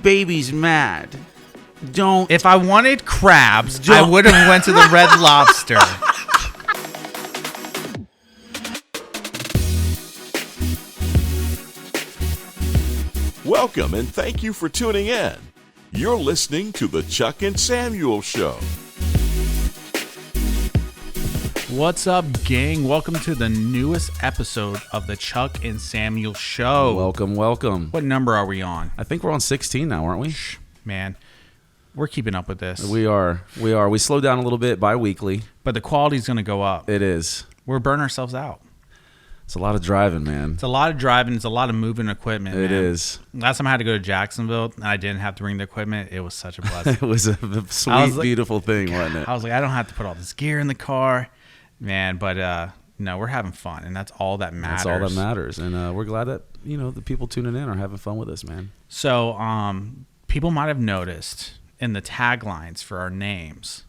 Baby's mad. Don't. If I wanted crabs, I would have went to the Red Lobster. Welcome and thank you for tuning in. You're listening to The Chuck and Samuel Show. What's up, gang? Welcome to the newest episode of The Chuck and Samuel Show. Welcome. What number are we on? I think we're on 16 now, aren't we? Man, we're keeping up with this. We are. We slowed down a little bit bi-weekly. But the quality's going to go up. It is. We're burning ourselves out. It's a lot of driving, man. It's a lot of driving. It's a lot of moving equipment, It man. is. Last time I had to go to Jacksonville and I didn't have to bring the equipment. It was such a blessing. It was a sweet, beautiful thing, wasn't it? I was like, I don't have to put all this gear in the car, man. But no, we're having fun, and that's all that matters. That's all that matters, and we're glad that the people tuning in are having fun with us, man. So, people might have noticed in the taglines for our names,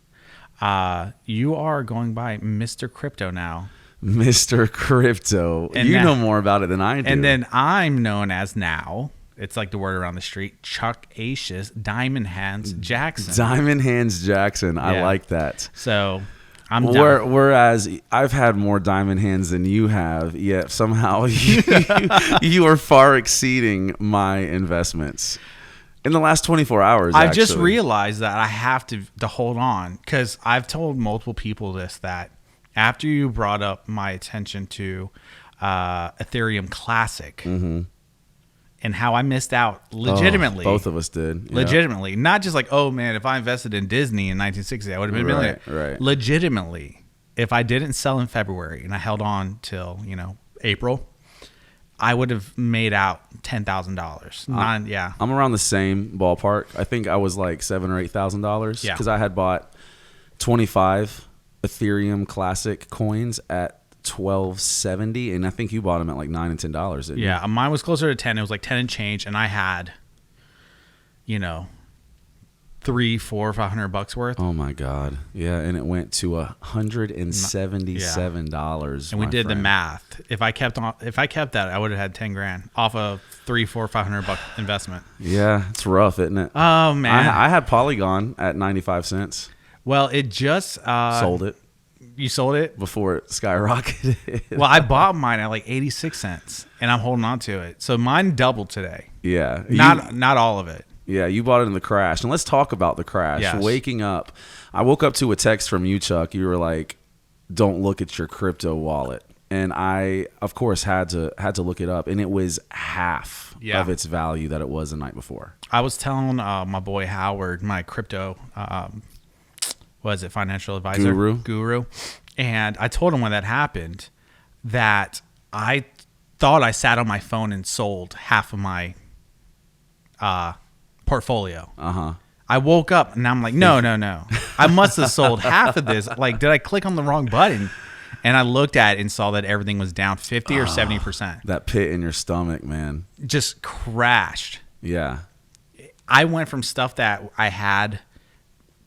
you are going by Mr. Crypto now. Mr. Crypto. And you now, know more about it than I do. And then I'm known as now, it's like the word around the street, Chuck Acious Diamond Hands Jackson. Diamond Hands Jackson. I like that. So I'm down. Whereas I've had more diamond hands than you have, yet somehow you are far exceeding my investments. In the last 24 hours, I've just realized that I have to hold on, because I've told multiple people this, that after you brought up my attention to Ethereum Classic and how I missed out legitimately. Both of us did. Yeah. Legitimately. Not just like, oh, man, if I invested in Disney in 1960, I would have been a millionaire. Right. Legitimately, if I didn't sell in February and I held on till, April, I would have made out $10,000. Yeah. I'm around the same ballpark. I think I was like $7,000 or $8,000 because I had bought 25 Ethereum Classic coins at $12.70, and I think you bought them at like $9 and $10. Didn't you? Mine was closer to 10. It was like 10 and change, and I had, $300, $400, $500 worth. Oh my God! Yeah, and it went to $177. And we did the math. If I kept that, I would have had $10,000 off a $300, $400, $500 investment. Yeah, it's rough, isn't it? Oh man, I had Polygon at 95 cents. Well, it just sold it. You sold it before it skyrocketed. Well, I bought mine at like 86 cents, and I'm holding on to it. So mine doubled today. Yeah, not all of it. Yeah, you bought it in the crash. And let's talk about the crash. Yes. Waking up. I woke up to a text from you, Chuck. You were like, don't look at your crypto wallet. And I, of course, had to look it up. And it was half of its value that it was the night before. I was telling my boy Howard, my crypto, financial advisor? Guru. And I told him when that happened that I thought I sat on my phone and sold half of my portfolio. I woke up and I'm like, no. I must have sold half of this. Like, did I click on the wrong button? And I looked at it and saw that everything was down 50 or 70%. That pit in your stomach, man. Just crashed. Yeah. I went from stuff that I had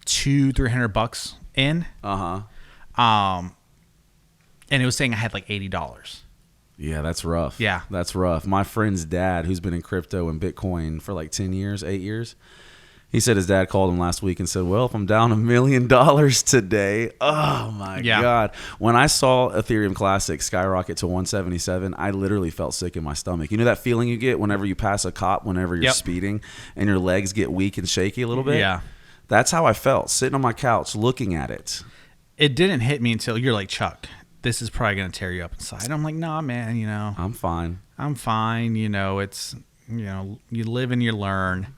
$200-$300 in. And it was saying I had like $80. Yeah, that's rough. Yeah. That's rough. My friend's dad, who's been in crypto and Bitcoin for like 10 years, 8 years, he said his dad called him last week and said, well, if I'm down $1 million today, oh my God. When I saw Ethereum Classic skyrocket to 177, I literally felt sick in my stomach. You know that feeling you get whenever you pass a cop, whenever you're speeding and your legs get weak and shaky a little bit? Yeah. That's how I felt, sitting on my couch looking at it. It didn't hit me until you're like, Chuck, this is probably going to tear you up inside. I'm like, nah, man, I'm fine. It's, you live and you learn.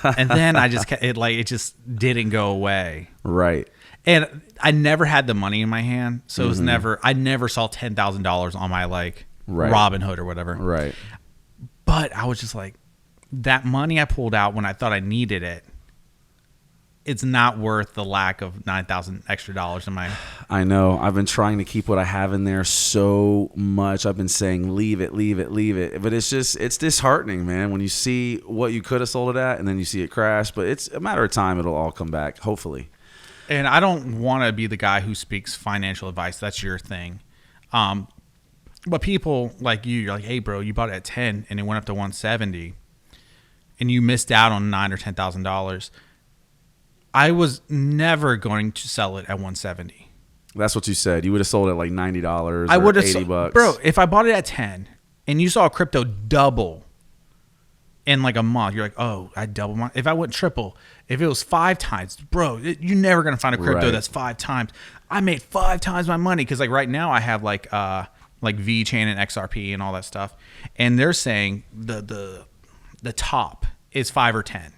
And then it just didn't go away. Right. And I never had the money in my hand. So it was I never saw $10,000 on my Robinhood or whatever. Right. But I was just like, that money I pulled out when I thought I needed it, it's not worth the lack of $9,000 extra dollars in my. I know. I've been trying to keep what I have in there so much. I've been saying, leave it. But it's disheartening, man, when you see what you could have sold it at and then you see it crash. But it's a matter of time. It'll all come back, hopefully. And I don't want to be the guy who speaks financial advice. That's your thing. But people like you're like, hey, bro, you bought it at 10 and it went up to 170. and you missed out on $9,000 or $10,000, I was never going to sell it at 170. That's what you said. You would have sold it like $90 I or would have $80. Bro, if I bought it at 10 and you saw crypto double in like a month, you're like, oh, I double my. If I went triple, if it was 5 times, bro, you're never gonna find a crypto that's 5 times. I made 5 times my money because like right now I have like VeChain and XRP and all that stuff, and they're saying the top is 5 or 10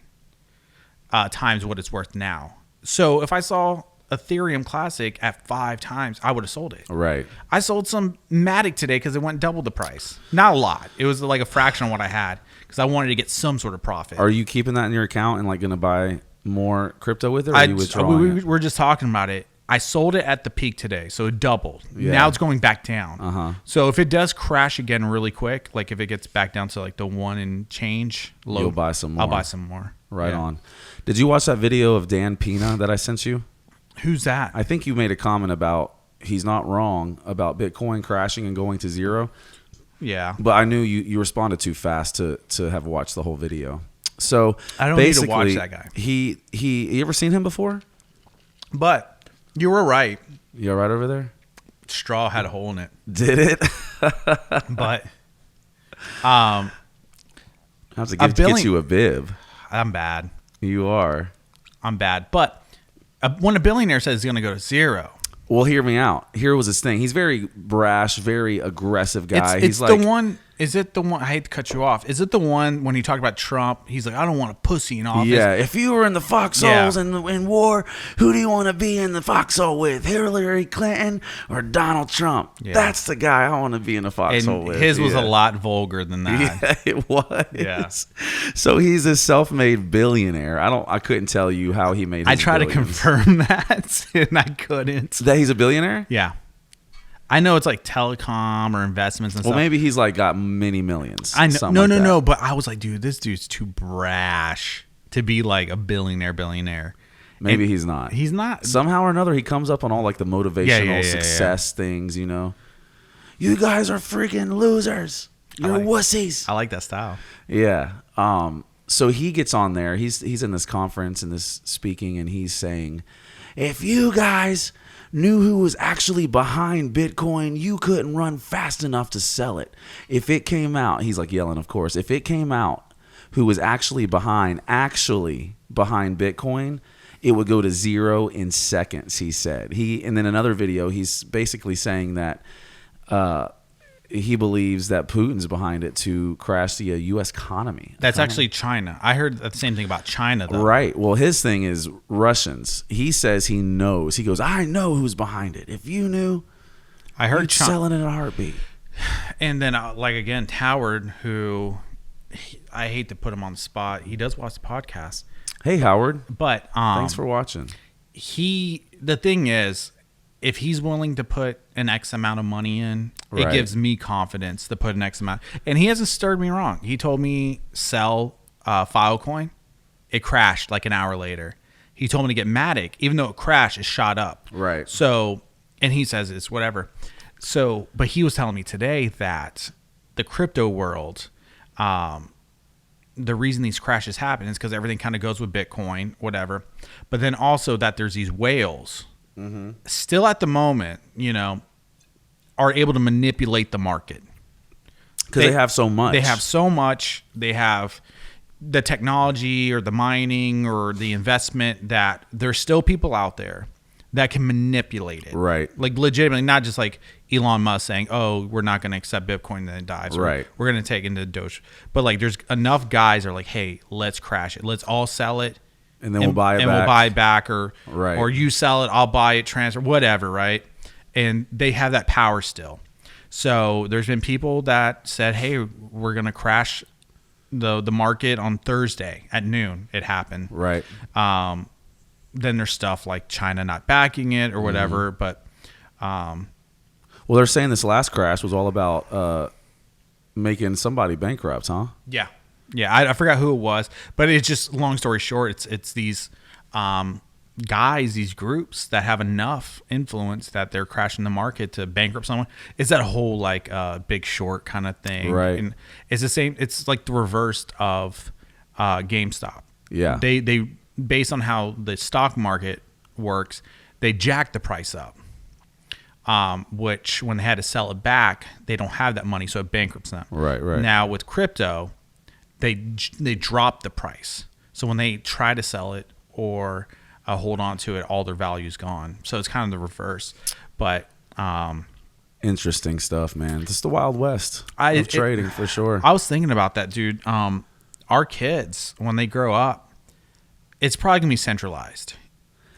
times what it's worth now. So if I saw Ethereum Classic at 5 times, I would have sold it. Right. I sold some Matic today because it went double the price. Not a lot. It was like a fraction of what I had because I wanted to get some sort of profit. Are you keeping that in your account and like going to buy more crypto with it? Or are you withdrawing it? We're just talking about it. I sold it at the peak today, so it doubled. Yeah. Now it's going back down. So if it does crash again really quick, like if it gets back down to like the 1 and change low, you'll buy some more. I'll buy some more. Right on. Did you watch that video of Dan Pina that I sent you? Who's that? I think you made a comment about he's not wrong about Bitcoin crashing and going to zero. Yeah. But I knew you responded too fast to have watched the whole video. So I don't need to watch that guy. You ever seen him before? But you were right. You all right over there? Straw had a hole in it. Did it? But I have to get you a bib. I'm bad. You are. I'm bad. But when a billionaire says he's going to go to zero. Well, hear me out. Here was his thing. He's very brash, very aggressive guy. It's the one. Is it the one? I hate to cut you off. Is it the one when he talked about Trump? He's like, I don't want a pussy in office. Yeah. If you were in the foxholes in war, who do you want to be in the foxhole with? Hillary Clinton or Donald Trump? Yeah. That's the guy I want to be in the foxhole with. His was a lot vulgar than that. Yeah, it was. Yeah. So he's a self-made billionaire. I couldn't tell you how he made his I tried billions. to confirm that and I couldn't. That he's a billionaire? Yeah. I know it's like telecom or investments and stuff. Well, maybe he's like got many millions. I know. No. But I was like, dude, this dude's too brash to be like a billionaire. Maybe he's not. He's not. Somehow or another, he comes up on all like the motivational success things, you know. You guys are freaking losers. You're wussies. I like that style. Yeah. So he gets on there. He's in this conference and this speaking, and he's saying, if you guys knew who was actually behind Bitcoin, you couldn't run fast enough to sell it. If it came out, he's like yelling, of course, if it came out who was actually behind Bitcoin, it would go to zero in seconds, he said. And then another video, he's basically saying that he believes that Putin's behind it to crash the U.S. economy. That's actually China. I heard the same thing about China, though. Right. Well, his thing is Russians. He says he knows. He goes, I know who's behind it. If you knew, I heard you'd sell it in a heartbeat. And then, like, again, Howard, who I hate to put him on the spot. He does watch the podcast. Hey, Howard. But thanks for watching. The thing is, if he's willing to put an X amount of money in, it gives me confidence to put an X amount. And he hasn't stirred me wrong. He told me sell Filecoin. It crashed like an hour later. He told me to get Matic. Even though it crashed, it shot up. Right. So, and he says it's whatever. So, but he was telling me today that the crypto world, the reason these crashes happen is because everything kind of goes with Bitcoin, whatever. But then also that there's these whales still at the moment, are able to manipulate the market. Because they have so much. They have so much. They have the technology or the mining or the investment that there's still people out there that can manipulate it. Right. Like legitimately, not just like Elon Musk saying, oh, we're not going to accept Bitcoin and then it dies. Right. We're going to take it into Doge. But like there's enough guys that are like, hey, let's crash it. Let's all sell it. And then we'll buy it back. And we'll buy it back or Right. you sell it, I'll buy it, transfer, whatever, right? And they have that power still. So there's been people that said, hey, we're going to crash the market on Thursday at noon. It happened. Right. Then there's stuff like China not backing it or whatever. But well, they're saying this last crash was all about making somebody bankrupt, huh? Yeah. Yeah, I forgot who it was, but it's just, long story short, it's these guys, these groups that have enough influence that they're crashing the market to bankrupt someone. It's that whole like Big Short kind of thing, right? And it's the same. It's like the reverse of GameStop. Yeah. They based on how the stock market works, they jack the price up. Which when they had to sell it back, they don't have that money, so it bankrupts them. Right. Now with crypto, they drop the price. So when they try to sell it or hold on to it, all their value's gone. So it's kind of the reverse. But interesting stuff, man. It's the Wild West of trading for sure. I was thinking about that, dude. Our kids, when they grow up, it's probably gonna be centralized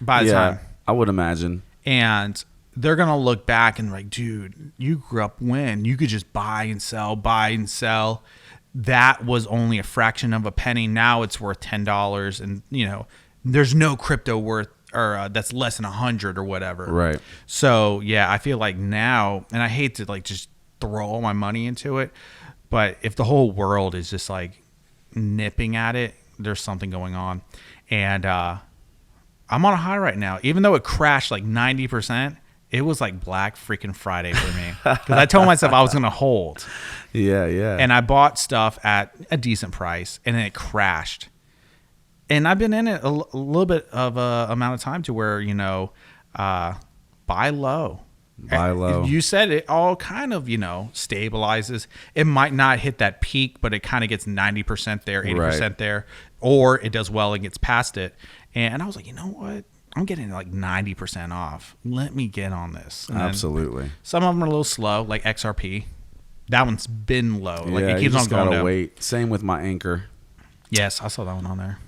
by the time. I would imagine. And they're gonna look back and like, dude, you grew up when you could just buy and sell. That was only a fraction of a penny. Now it's worth $10, and there's no crypto worth or that's less than 100 or whatever. Right. So yeah, I feel like now, and I hate to like just throw all my money into it, but if the whole world is just like nipping at it, there's something going on, and I'm on a high right now. Even though it crashed like 90%, it was like Black freaking Friday for me because I told myself I was gonna hold. Yeah. And I bought stuff at a decent price, and then it crashed. And I've been in it a little bit of a amount of time to where, buy low. Buy low. You said it all kind of, stabilizes. It might not hit that peak, but it kind of gets 90% there, 80% there, or it does well and gets past it. And I was like, you know what? I'm getting like 90% off. Let me get on this. And absolutely. Some of them are a little slow, like XRP. That one's been low. Like it keeps you just on going gotta down. wait. Same with my Anchor. Yes, I saw that one on there.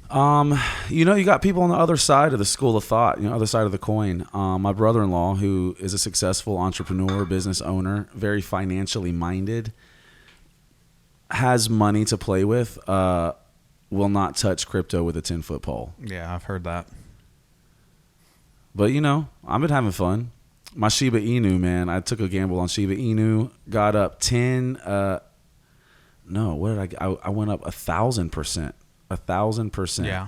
You got people on the other side of the school of thought, other side of the coin. My brother-in-law, who is a successful entrepreneur, business owner, very financially minded, has money to play with, will not touch crypto with a 10-foot pole. Yeah, I've heard that. But, I've been having fun. My Shiba Inu, man, I took a gamble on Shiba Inu, got up 10, I went up 1,000%. 1,000%. Yeah.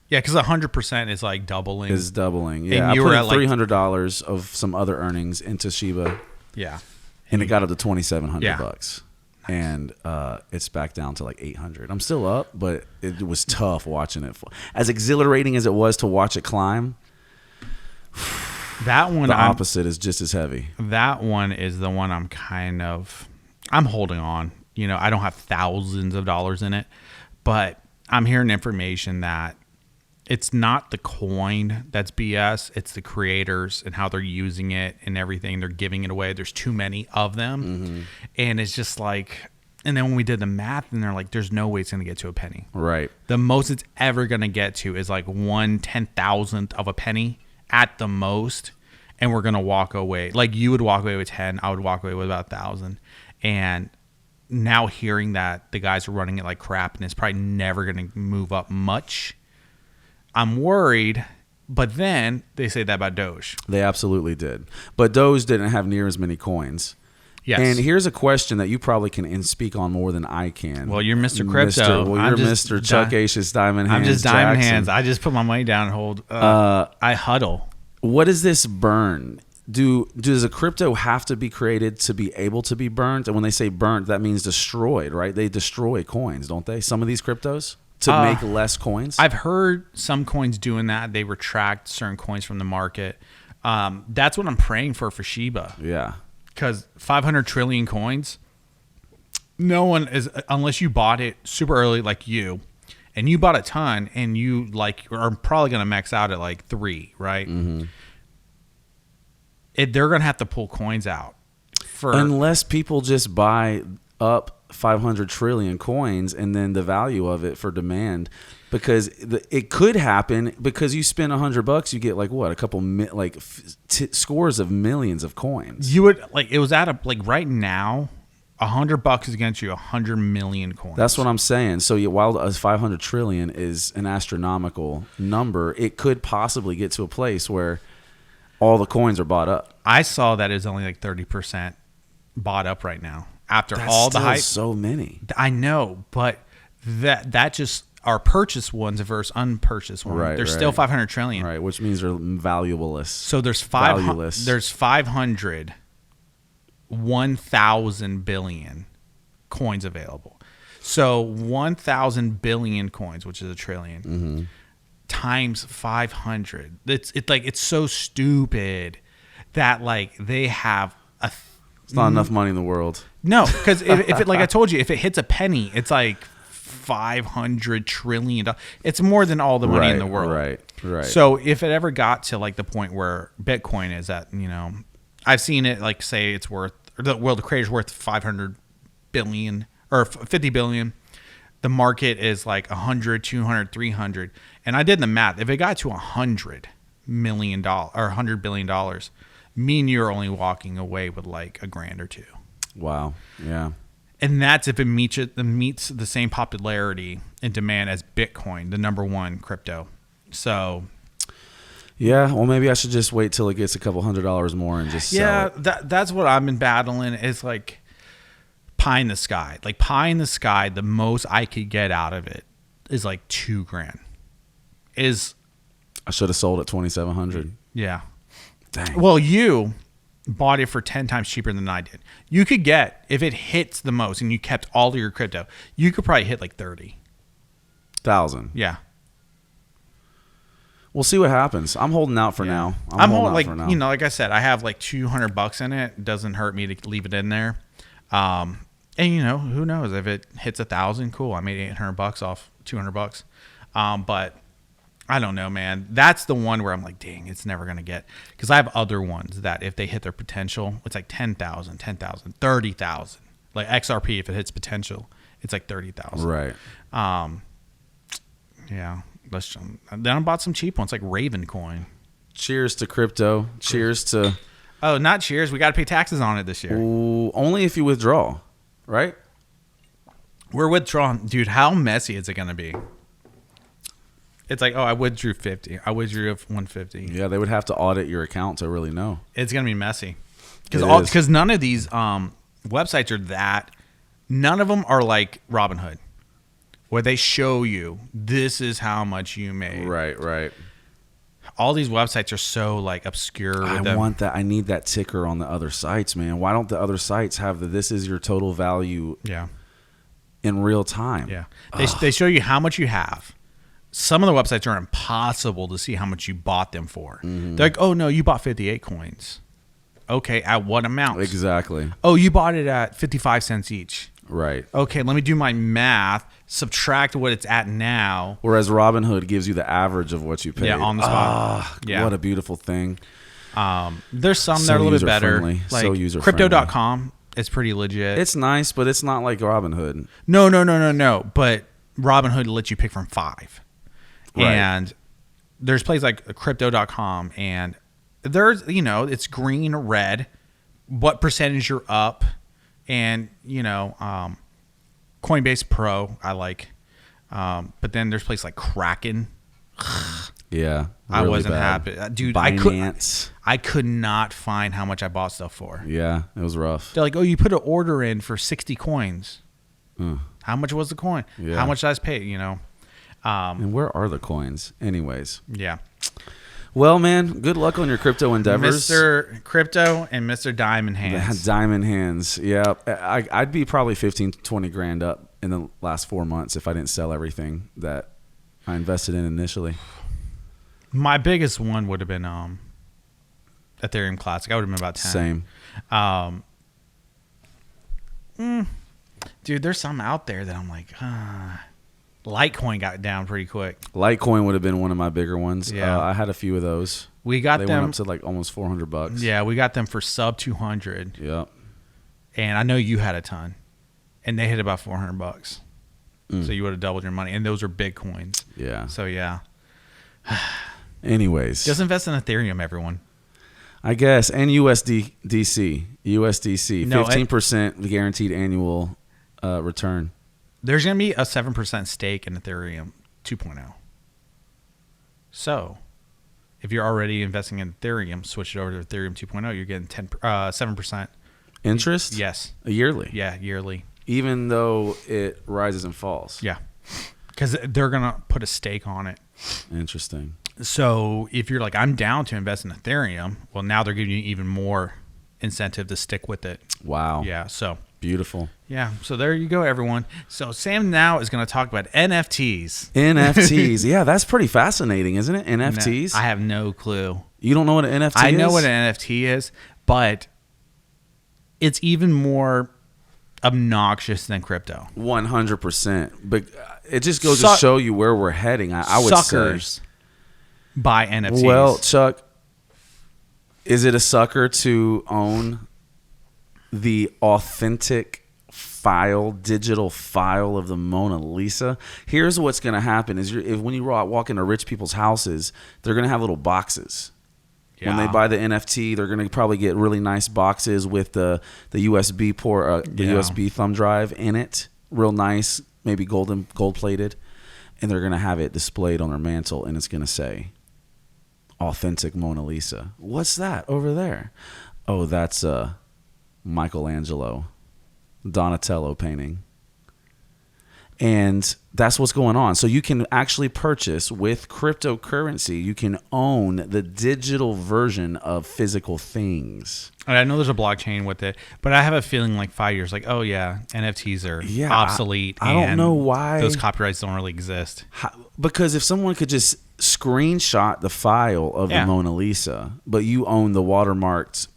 Yeah, because 100% is like doubling. Is doubling. Yeah, and you I put were in at $300 of some other earnings into Shiba. Yeah. And it got up to $2,700 Yeah. bucks. And it's back down to like 800. I'm still up, but it was tough watching it. As exhilarating as it was to watch it climb, that one, the opposite is just as heavy. That one is the one I'm holding on. I don't have thousands of dollars in it, but I'm hearing information that it's not the coin that's BS. It's the creators and how they're using it and everything. They're giving it away. There's too many of them. Mm-hmm. And it's just like, and then when we did the math, and they're like, there's no way it's going to get to a penny. Right. The most it's ever going to get to is like 1/10,000th of a penny at the most. And we're going to walk away. Like you would walk away with 10. I would walk away with about 1,000. And now hearing that the guys are running it like crap and it's probably never going to move up much, I'm worried. But then they say that about Doge. They absolutely did. But Doge didn't have near as many coins. Yes. And here's a question that you probably can speak on more than I can. Well, you're Mr. Crypto. You're Mr. Chuck Acious Diamond Hands. I'm just Diamond Jackson. Hands. I just put my money down and hold. I huddle. What is this burn? Does a crypto have to be created to be able to be burnt? And when they say burnt, that means destroyed, right? They destroy coins, don't they? Some of these cryptos to make less coins. I've heard some coins doing that. They retract certain coins from the market. That's what I'm praying for Shiba. Yeah. Because 500 trillion coins, no one is, unless you bought it super early like you, and you bought a ton, and you like are probably going to max out at like 3, right? Mm-hmm. They're going to have to pull coins out. Unless people just buy up 500 trillion coins and then the value of it for demand. Because it could happen because you spend $100, you get like what, a couple scores of millions of coins. You would like it was at a like right now, $100 is against you 100 million coins. That's what I'm saying. So while 500 trillion is an astronomical number, it could possibly get to a place where all the coins are bought up. I saw that it's only like 30% bought up right now after That's all the hype. So many. I know, but that just. Our purchased ones versus unpurchased ones. Right, there's still 500 trillion. Right, which means they're valueless. So there's 500 1,000 billion coins available. So 1,000 billion coins, which is a trillion, times 500. It's so stupid that like they have a. It's not enough money in the world. No, because if it, like I told you, if it hits a penny, it's like $500 trillion. It's more than all the money in the world. Right. So if it ever got to like the point where Bitcoin is at, I've seen it like say it's worth, or the creator's worth 500 billion or 50 billion. The market is like 100, 200, 300. And I did the math. If it got to $100 million or $100 billion, me and you are only walking away with like $1,000 or $2,000. Wow. Yeah. And that's if it meets the same popularity and demand as Bitcoin, the number one crypto. So, yeah. Well, maybe I should just wait till it gets a couple $100 more and just sell it. That's what I've been battling. Is like pie in the sky. Like pie in the sky. The most I could get out of it is like $2,000. I should have sold at 2,700. Yeah. Dang. Well, you bought it for 10 times cheaper than I did. You could get, if it hits the most and you kept all of your crypto, you could probably hit like 30,000. Yeah. We'll see what happens. I'm holding out for now. I'm holding like, like I said, I have like $200 in it. It doesn't hurt me to leave it in there. And who knows if it hits 1,000, cool. I made $800 off $200. But I don't know, man. That's the one where I'm like, dang, it's never going to get. Because I have other ones that if they hit their potential, it's like 10,000, 30,000. Like XRP, if it hits potential, it's like 30,000. Right. Yeah. Then I bought some cheap ones like Raven Coin. Cheers to crypto. Cheers to. Oh, not cheers. We got to pay taxes on it this year. Ooh, only if you withdraw, right? We're withdrawing. Dude, how messy is it going to be? It's like, oh, I withdrew 50. I withdrew 150. Yeah, they would have to audit your account to really know. It's going to be messy. Because none of these websites are that. None of them are like Robinhood, where they show you this is how much you made. Right. All these websites are so like obscure. I want that. I need that ticker on the other sites, man. Why don't the other sites have this is your total value in real time? Yeah. They show you how much you have. Some of the websites are impossible to see how much you bought them for. Mm-hmm. They're like, oh, no, you bought 58 coins. Okay, at what amount? Exactly. Oh, you bought it at 55 cents each. Right. Okay, let me do my math, subtract what it's at now. Whereas Robinhood gives you the average of what you paid. Yeah, on the spot. What a beautiful thing. There's some that are a little bit better. Like so user-friendly. Crypto.com is pretty legit. It's nice, but it's not like Robinhood. No. But Robinhood lets you pick from 5. Right. And there's places like crypto.com and there's, it's green, red, what percentage you're up. And, Coinbase Pro, I like. But then there's places like Kraken. Yeah. I wasn't happy. Dude, Binance. I could not find how much I bought stuff for. Yeah, it was rough. They're like, oh, you put an order in for 60 coins. How much was the coin? Yeah. How much did I pay, and where are the coins? Anyways. Yeah. Well, man, good luck on your crypto endeavors. Mr. Crypto and Mr. Diamond Hands. Diamond Hands. Yeah. I'd be probably 15, 20 grand up in the last 4 months if I didn't sell everything that I invested in initially. My biggest one would have been Ethereum Classic. I would have been about 10. Same. Dude, there's some out there that I'm like, Litecoin got down pretty quick. Litecoin would have been one of my bigger ones. Yeah. I had a few of those. They went up to like almost $400. Yeah, we got them for sub 200. Yep. And I know you had a ton, and they hit about $400. So you would have doubled your money, and those are big coins. Yeah. So yeah. Anyways, just invest in Ethereum, everyone. I guess, and USDC, 15% guaranteed annual return. There's going to be a 7% stake in Ethereum 2.0. So, if you're already investing in Ethereum, switch it over to Ethereum 2.0, you're getting 7% interest? Yes. Yearly? Yeah, yearly. Even though it rises and falls? Yeah. Because they're going to put a stake on it. Interesting. So, if you're like, I'm down to invest in Ethereum, well, now they're giving you even more incentive to stick with it. Wow. Yeah, so Beautiful. Yeah. So there you go, everyone. So Sam now is going to talk about NFTs. NFTs. Yeah, that's pretty fascinating, isn't it? NFTs. I have no clue. You don't know what an NFT is? I know what an NFT is, but it's even more obnoxious than crypto. 100%. But it just goes to show you where we're heading. I would say buy NFTs. Well, Chuck, is it a sucker to own the authentic digital file of the Mona Lisa? Here's what's going to happen is when you walk into rich people's houses, they're going to have little boxes. Yeah. When they buy the NFT, they're going to probably get really nice boxes with the USB port, USB thumb drive in it, real nice, maybe gold plated, and they're going to have it displayed on their mantle, and it's going to say, "Authentic Mona Lisa." What's that over there? Oh, that's Michelangelo, Donatello painting. And that's what's going on. So you can actually purchase with cryptocurrency, you can own the digital version of physical things. And I know there's a blockchain with it, but I have a feeling like 5 years, like, oh yeah, NFTs are obsolete. I don't know why. Those copyrights don't really exist. Because if someone could just screenshot the file of the Mona Lisa, but you own the watermarked,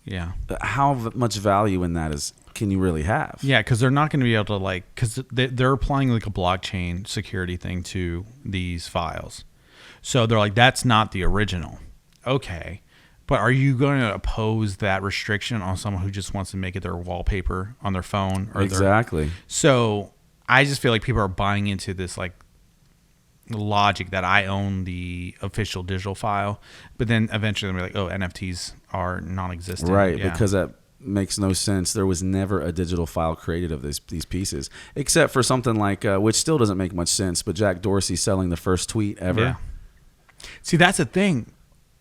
how much value in that can you really have? Yeah, because they're not going to be able to because they're applying like a blockchain security thing to these files. So they're like, that's not the original. Okay. But are you going to oppose that restriction on someone who just wants to make it their wallpaper on their phone? Exactly. So I just feel like people are buying into this like logic that I own the official digital file, but then eventually they'll be like, oh, NFTs are non-existent. Right, because that makes no sense. There was never a digital file created of these pieces, except for something like, which still doesn't make much sense, but Jack Dorsey selling the first tweet ever. Yeah. See, that's the thing.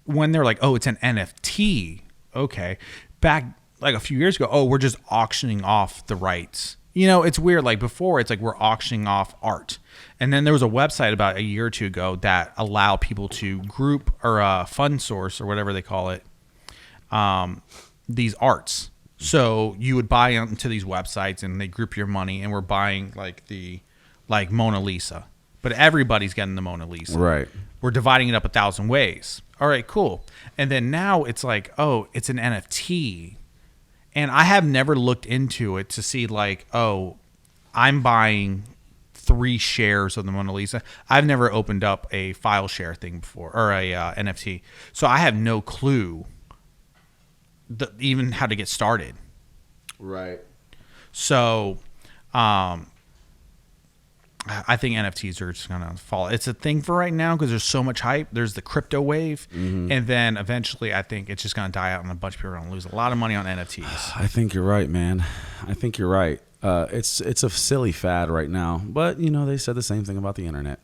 When they're like, oh, it's an NFT. Okay. Back like a few years ago, oh, we're just auctioning off the rights. You know, it's weird. Like before, it's like we're auctioning off art. And then there was a website about a year or two ago that allowed people to group or fund source or whatever they call it, these arts. So you would buy into these websites and they group your money, and we're buying like Mona Lisa. But everybody's getting the Mona Lisa. Right. We're dividing it up 1,000 ways. All right, cool. And then now it's like, oh, it's an NFT. And I have never looked into it to see like, oh, I'm buying 3 shares of the Mona Lisa. I've never opened up a file share thing before, or a NFT. So I have no clue even how to get started. Right. So I think NFTs are just going to fall. It's a thing for right now because there's so much hype. There's the crypto wave. Mm-hmm. And then eventually I think it's just going to die out and a bunch of people are going to lose a lot of money on NFTs. I think you're right, man. I think you're right. It's a silly fad right now. But, they said the same thing about the internet.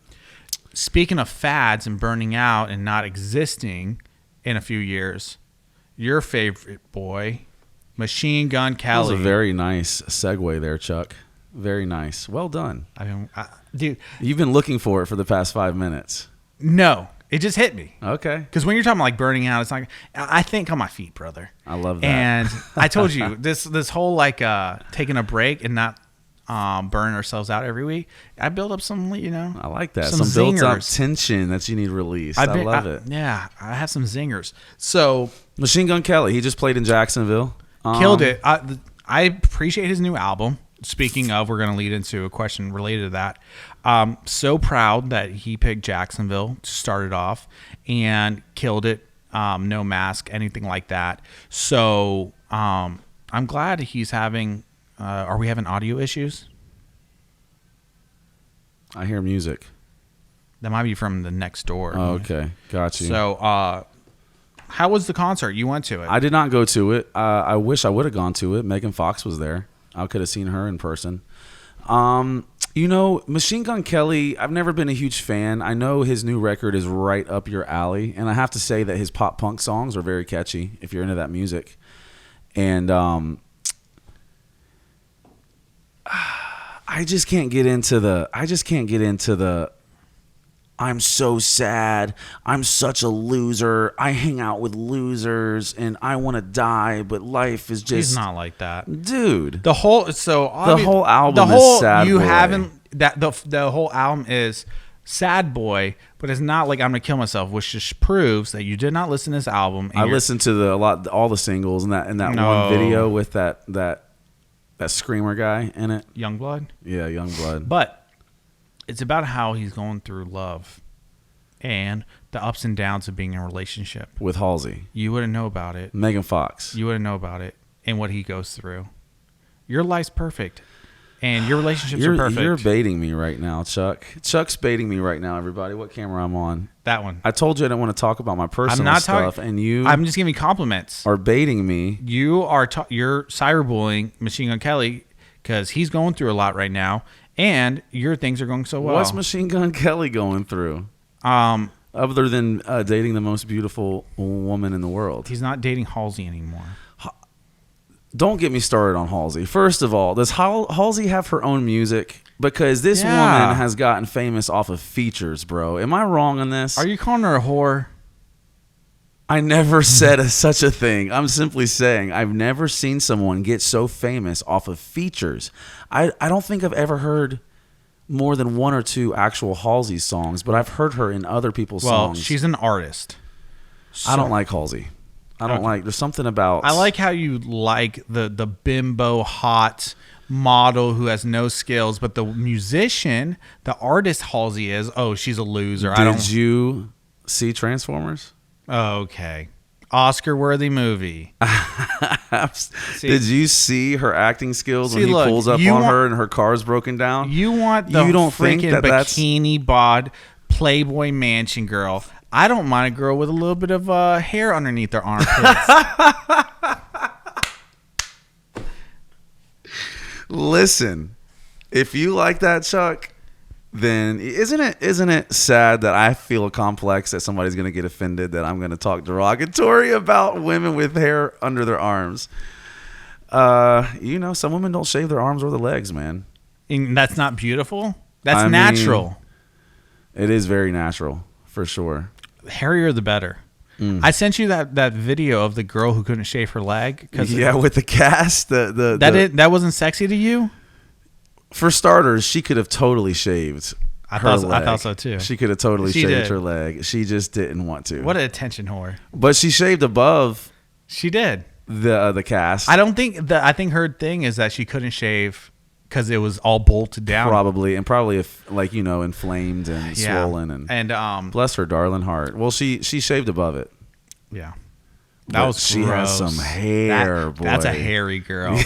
Speaking of fads and burning out and not existing in a few years, your favorite boy, Machine Gun Kelly. That was a very nice segue there, Chuck. Very nice. Well done. Dude, you've been looking for it for the past 5 minutes. No, it just hit me. Okay. Because when you're talking about like burning out, it's like I think on my feet, brother. I love that. And I told you this whole like taking a break and not burning ourselves out every week. I build up some, I like that. Some built up tension that you need released. I love it. Yeah, I have some zingers. So Machine Gun Kelly, he just played in Jacksonville. Killed it. I appreciate his new album. Speaking of, we're going to lead into a question related to that. So proud that he picked Jacksonville to start it off and killed it. No mask, anything like that. So I'm glad he's having. Are we having audio issues? I hear music. That might be from the next door. Oh, okay. Got you. So how was the concert? You went to it. I did not go to it. I wish I would have gone to it. Megan Fox was there. I could have seen her in person. Machine Gun Kelly, I've never been a huge fan. I know his new record is right up your alley. And I have to say that his pop punk songs are very catchy if you're into that music. And I just can't get into the I'm so sad. I'm such a loser. I hang out with losers and I want to die, but life is just... He's not like that. Dude. The whole album is Sad you Boy. haven't that the whole album is Sad Boy, but it's not like I'm gonna kill myself, which just proves that you did not listen to this album. I listened to all the singles and that one video with that screamer guy in it. Youngblood? Yeah, Youngblood. But it's about how he's going through love and the ups and downs of being in a relationship. With Halsey. You wouldn't know about it. Megan Fox. You wouldn't know about it and what he goes through. Your life's perfect. And your relationships are perfect. You're baiting me right now, Chuck. Chuck's baiting me right now, everybody. What camera I'm on? That one. I told you I didn't want to talk about my personal stuff, and you I'm just giving compliments. Are baiting me. You are you're cyberbullying Machine Gun Kelly because he's going through a lot right now, and your things are going so well. What's Machine Gun Kelly going through? Other than dating the most beautiful woman in the world. He's not dating Halsey anymore. Don't get me started on Halsey. First of all, does Halsey have her own music? Because this woman has gotten famous off of features, bro. Am I wrong on this? Are you calling her a whore? I never said such a thing. I'm simply saying I've never seen someone get so famous off of features. I don't think I've ever heard more than one or two actual Halsey songs, but I've heard her in other people's songs. Well, she's an artist. I don't like Halsey. I don't like. There's something about. I like how you like the bimbo hot model who has no skills, but the musician, the artist Halsey is. Oh, she's a loser. Did you see Transformers? Okay, Oscar-worthy movie. Did you see her acting skills when he pulls up on her and her car's broken down? You want the freaking bikini bod Playboy Mansion girl. I don't mind a girl with a little bit of hair underneath their armpits. Listen, if you like that, Chuck, then isn't it sad that I feel a complex that somebody's going to get offended that I'm going to talk derogatory about women with hair under their arms? Some women don't shave their arms or their legs, man. And that's not beautiful. That's natural. It is very natural, for sure. Hairier the better. I sent you that video of the girl who couldn't shave her leg. With the cast. That wasn't sexy to you? For starters, she could have totally shaved her leg. I thought so too. She could have totally shaved her leg. She just didn't want to. What an attention whore. But she shaved above. She did. The cast. I think her thing is that she couldn't shave because it was all bolted down. Probably inflamed and swollen and bless her darling heart. Well, she shaved above it. Yeah. She has some hair, boy. That's a hairy girl.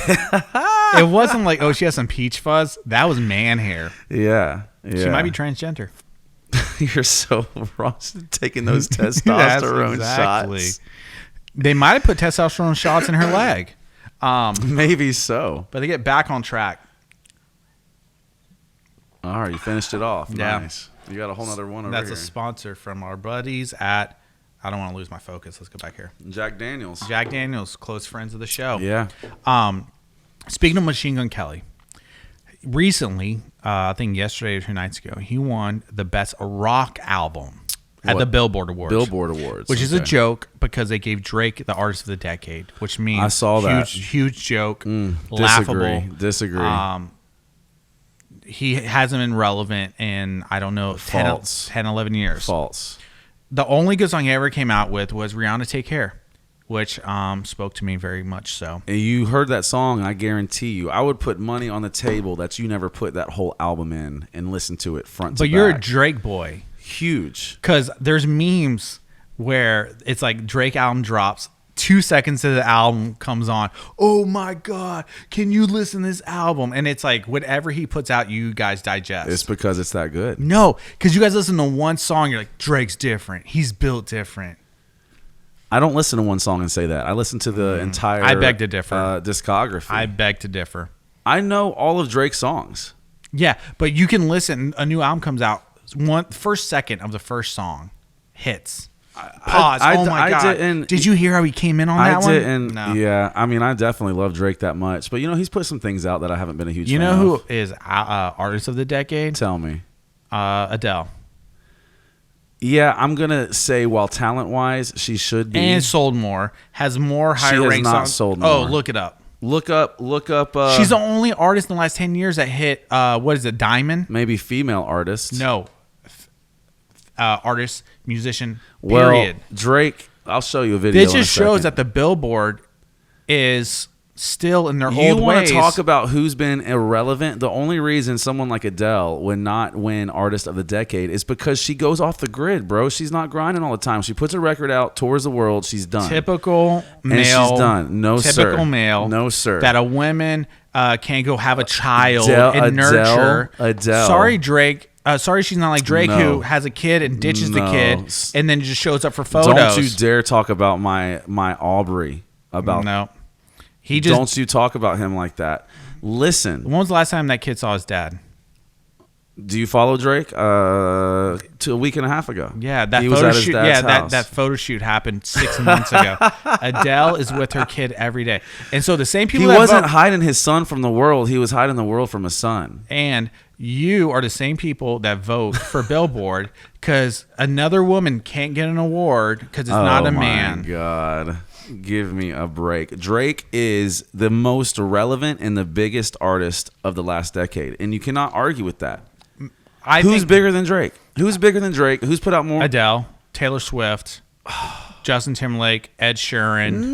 It wasn't like, she has some peach fuzz. That was man hair. Yeah. She might be transgender. You're so wrong. Taking those testosterone shots. They might have put testosterone shots in her leg. Maybe so. But they get back on track. All right, you finished it off. Yeah. Nice. You got a whole nother one over here. That's a sponsor from our buddies at, I don't want to lose my focus. Let's go back here. Jack Daniels. Jack Daniels, close friends of the show. Yeah. Speaking of Machine Gun Kelly, recently, I think yesterday or 2 nights ago, he won the best rock album at the Billboard Awards. Which is a joke because they gave Drake the Artist of the Decade, which means I saw that. Huge joke, laughable. Disagree. He hasn't been relevant in, I don't know, 10, 11 years. False. The only good song he ever came out with was Rihanna Take Care, which spoke to me very much so. And you heard that song, I guarantee you, I would put money on the table that you never put that whole album in and listen to it front to back. But you're a Drake boy. Huge. Because there's memes where it's like Drake album drops, 2 seconds into the album comes on. Oh my God, can you listen to this album? And it's like whatever he puts out, you guys digest. It's because it's that good. No, because you guys listen to one song, you're like, Drake's different. He's built different. I don't listen to one song and say that. I listen to the entire I beg to differ. Discography. I beg to differ. I know all of Drake's songs. Yeah, but you can listen. A new album comes out. First second of the first song hits. Pause. Oh my God. Did you hear how he came in on that one? I didn't. No. Yeah. I mean, I definitely love Drake that much. But, he's put some things out that I haven't been a huge fan of. You know who is Artist of the Decade? Tell me. Adele. Yeah, I'm gonna say while talent-wise, she should be. And sold more. Has more higher She has ranked not songs. sold Oh, more. look it up. Look up. She's the only artist in the last 10 years that hit, what is it, Diamond? maybe female artist. No. Artist, musician, Well, period. Drake. I'll show you a video. This just shows that the Billboard is still in their old ways. You want to talk about who's been irrelevant? The only reason someone like Adele would not win Artist of the Decade is because she goes off the grid, bro. She's not grinding all the time. She puts a record out, tours the world, she's done. Typical male. And she's done. No, sir. Typical male. No, sir. That a woman can't go have a child Adele, and nurture. Adele. Sorry, Drake. Sorry, she's not like Drake, No. who has a kid and ditches the No. kid and then just shows up for photos. Don't you dare talk about my Aubrey. No. He just. Don't you talk about him like that. Listen. When was the last time that kid saw his dad? Do you follow Drake? To a week and a half ago. Yeah, that he was photo at his shoot. dad's Yeah, house. that photo shoot happened 6 months ago. Adele is with her kid every day, and so the same people. He that wasn't vote, hiding his son from the world. He was hiding the world from his son. and you are the same people that vote for Billboard because another woman can't get an award because it's not a man. Oh my God. Give me a break. Drake is the most relevant and the biggest artist of the last decade, and you cannot argue with that. Who's think bigger than Drake? Who's bigger than Drake? Who's put out more? Adele, Taylor Swift, Justin Timberlake, Ed Sheeran.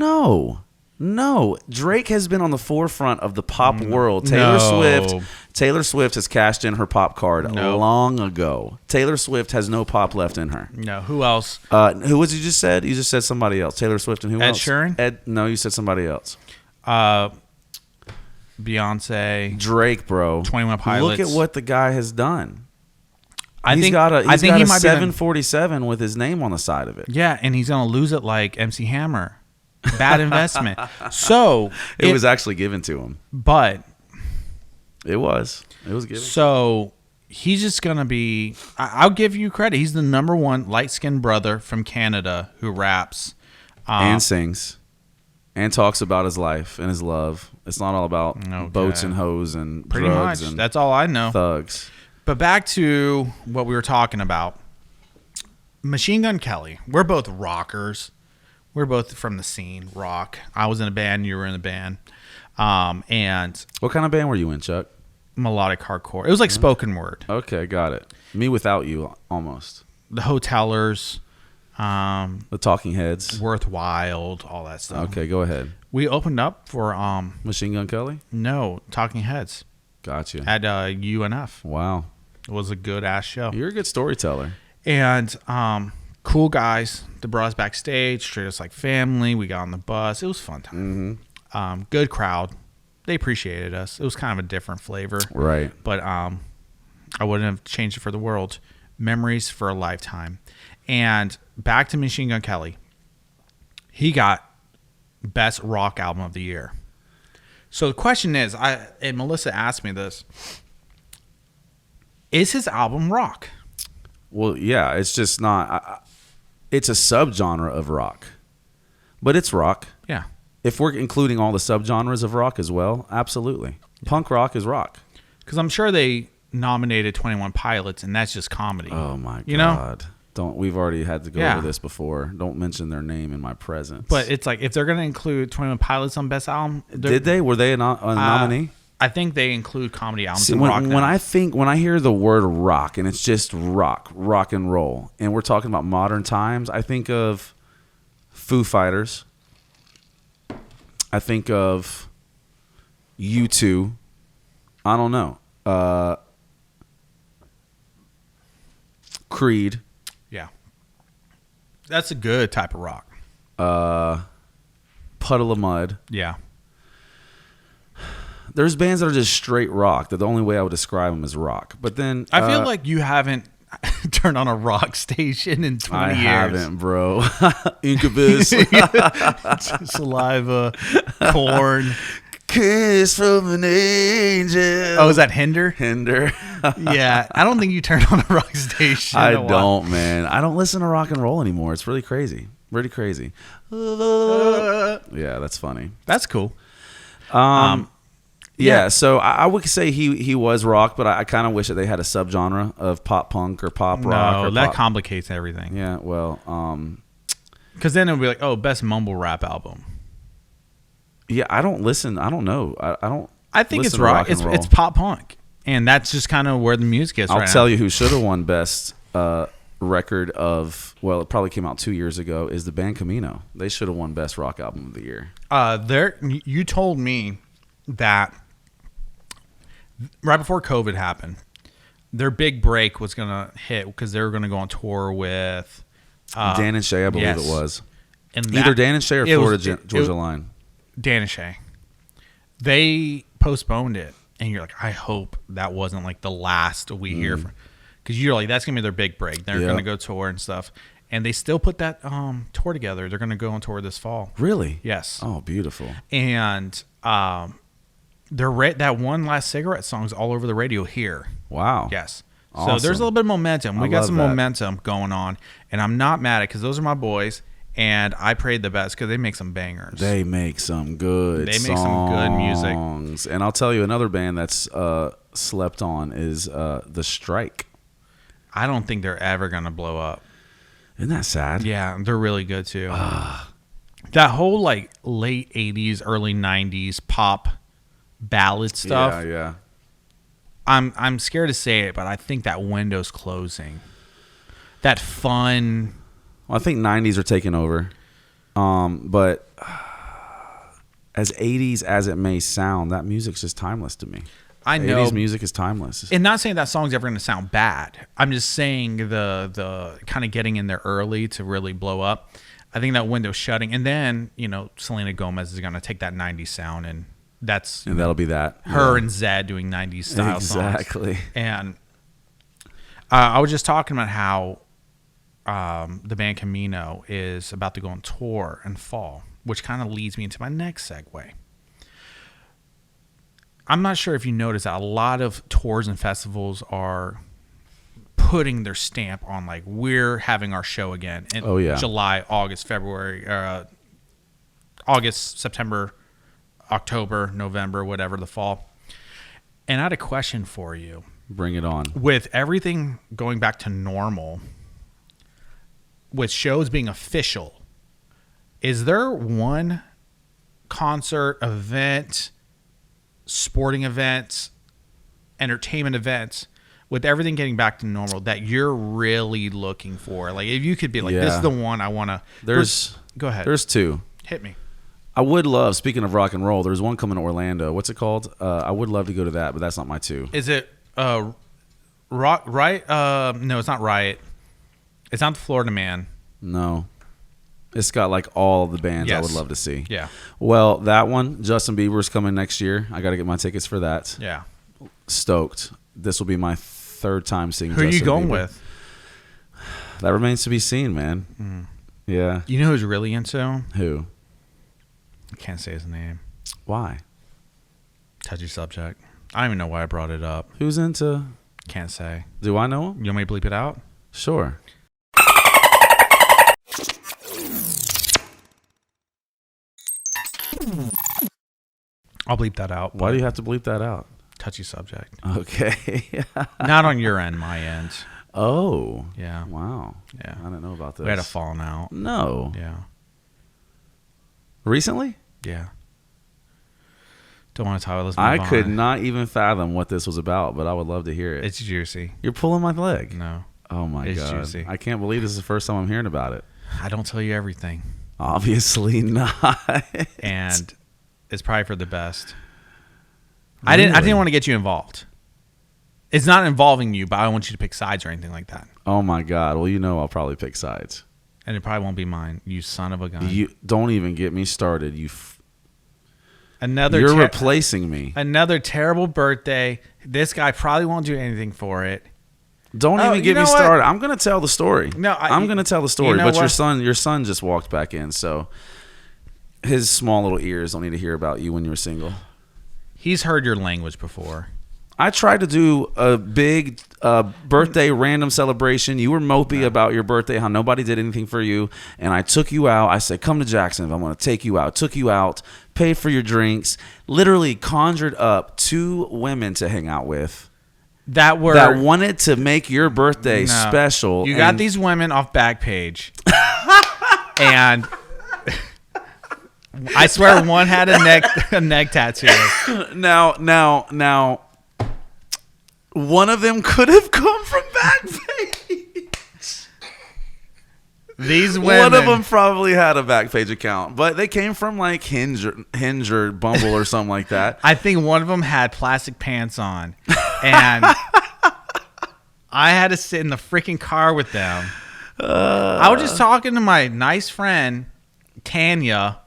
No. Drake has been on the forefront of the pop world. No. Taylor Swift has cashed in her pop card No. long ago. Taylor Swift has no pop left in her. No, who else? Who was you just said? You just said somebody else. Taylor Swift and who Ed else? Sheeran? No, you said somebody else. Beyonce. Drake, bro. 21 Pilots. Look at what the guy has done. I think he got he a might be the- 747 with his name on the side of it. Yeah, and he's gonna lose it like MC Hammer. Bad investment. So It was actually given to him. but It was given. so he's just gonna be. I'll give you credit. He's the number one light-skinned brother from Canada who raps And sings. And talks about his life and his love. It's not all about boats and hoes and pretty drugs much. and That's all I know. thugs. But back to what we were talking about. Machine Gun Kelly. We're both rockers. We're both from the scene, rock. I was in a band, you were in a band. And What kind of band were you in, Chuck? melodic hardcore. It was like spoken word. Okay, got it. Me Without You, almost. The Hotelers, The Talking Heads. Worth Wild, all that stuff. Okay, go ahead. We opened up for Machine Gun Kelly? Talking Heads Gotcha. at UNF. Wow. It was a good ass show. You're a good storyteller. And cool guys. They brought us backstage, treated us like family. We got on the bus. It was a fun time. Good crowd. They appreciated us. It was kind of a different flavor. Right. But I wouldn't have changed it for the world. Memories for a lifetime. And back to Machine Gun Kelly. He got Best Rock Album of the Year. So the question is, and Melissa asked me this, is his album rock? Well, yeah, it's just not. It's a subgenre of rock, but it's rock. Yeah. If we're including all the subgenres of rock as well, absolutely. Yeah. Punk rock is rock. Because I'm sure they nominated 21 Pilots, and that's just comedy. Oh my God! You know? We've already had to go over this before. Don't mention their name in my presence. But it's like if they're gonna include 21 Pilots on Best Album, did they? Were they a nominee? I think they include comedy albums. See, and rock now. when I hear the word rock and it's just rock and roll, and we're talking about modern times, I think of Foo Fighters. I think of U2. I don't know. Creed. Yeah. That's a good type of rock. Puddle of Mud. Yeah. There's bands that are just straight rock. That the only way I would describe them is rock. But then I feel like you haven't turned on a rock station in 20 years. I haven't, bro. Incubus. Saliva, Corn. Kiss from an angel. Oh, is that Hinder? Hinder. Yeah, I don't think you turned on a rock station. I don't, man. I don't listen to rock and roll anymore. It's really crazy. Really crazy. Yeah, that's funny. That's cool. Yeah, so I would say he was rock, but I kind of wish that they had a subgenre of pop punk or pop rock. No, or that pop. complicates everything. Yeah, well, because then it'll be like, oh, best mumble rap album. yeah, I don't listen. I don't know. I don't. I think listen it's to rock. and roll. It's pop punk, and that's just kind of where the music is. I'll right tell now. you who should have won best record of. Well, it probably came out 2 years ago. Is the band Camino? They should have won best rock album of the year. You told me that right before COVID happened, their big break was gonna hit because they were gonna go on tour with Dan and Shay, I believe yes. it was. And Either Dan and Shay or Florida Georgia it, Line. Dan and Shay. They postponed it, and you're like, I hope that wasn't like the last we hear from, because you're like, that's gonna be their big break. They're gonna go tour and stuff, and they still put that tour together. They're gonna go on tour this fall. Really? Yes. Oh, beautiful. And that one last cigarette song's all over the radio here. Wow. Yes. Awesome. So there's a little bit of momentum. We got some that. momentum going on, and I'm not mad at it because those are my boys, and I prayed the best because they make some bangers. They make some good They make some good music. songs. And I'll tell you, another band that's slept on is The Strike. I don't think they're ever going to blow up. Isn't that sad? Yeah, they're really good too. That whole like late 80s, early 90s pop ballad stuff. Yeah. I'm scared to say it, but I think that window's closing. That fun. Well, I think 90s are taking over. But as 80s as it may sound, that music's just timeless to me. I know 80s music is timeless. And not saying that song's ever going to sound bad. I'm just saying the kind of getting in there early to really blow up. I think that window's shutting. And then, Selena Gomez is going to take that 90s sound, and that'll be that. Her and Zed doing 90s style songs. Exactly. And I was just talking about how the band Camino is about to go on tour in fall, which kind of leads me into my next segue. I'm not sure if you noticed that a lot of tours and festivals are putting their stamp on, like, we're having our show again in July, August, February, August, September, October, November, whatever, the fall. And I had a question for you. Bring it on. With everything going back to normal, with shows being official, is there one concert, event, sporting events, entertainment events, with everything getting back to normal, that you're really looking for? Like, if you could be like, this is the one I want to... Go ahead. There's two. Hit me. I would love, speaking of rock and roll, there's one coming to Orlando. What's it called? I would love to go to that, but that's not my two. Is it Rock Riot? No, it's not Riot. It's not the Florida Man. No. It's got like all the bands I would Yes. love to see. Yeah. Well, that one, Justin Bieber's coming next year. I got to get my tickets for that. Yeah. Stoked. This will be my third time seeing Who are Justin you going Bieber. with? That remains to be seen, man. Yeah. You know who's really into? Who? I can't say his name. Why? Touchy subject. I don't even know why I brought it up. Who's into? Can't say. Do I know him? You want me to bleep it out? Sure. I'll bleep that out. Why do you have to bleep that out? Touchy subject. Okay. Not on your end, my end. Oh. Yeah. Wow. Yeah. I didn't know about this. We had a falling out. No. Yeah. Recently? Yeah. Don't want to talk about this. I could not even fathom what this was about, but I would love to hear it. It's juicy. You're pulling my leg. No. Oh my It's God. juicy. I can't believe this is the first time I'm hearing about it. I don't tell you everything. Obviously not. And it's probably for the best. I didn't want to get you involved. It's not involving you, but I don't want you to pick sides or anything like that. Oh my God. Well, I'll probably pick sides. And it probably won't be mine. You son of a gun. You don't even get me started. You're Another replacing me. Another terrible birthday. This guy probably won't do anything for it. Don't even get me started. I'm going to tell the story. No, I'm going to tell the story. You know But what? your son just walked back in, so his small little ears don't need to hear about you when you were single. He's heard your language before. I tried to do a big birthday random celebration. You were mopey about your birthday, how nobody did anything for you. And I took you out. I said, come to Jacksonville. I'm going to take you out. Took you out, paid for your drinks, literally conjured up 2 women to hang out with that wanted to make your birthday special. You got these women off Backpage. And I swear one had a neck tattoo. Now, one of them could have come from Backpage. These women. One of them probably had a Backpage account, but they came from like Hinge or Bumble or something like that. I think one of them had plastic pants on, and I had to sit in the freaking car with them. I was just talking to my nice friend, Tanya.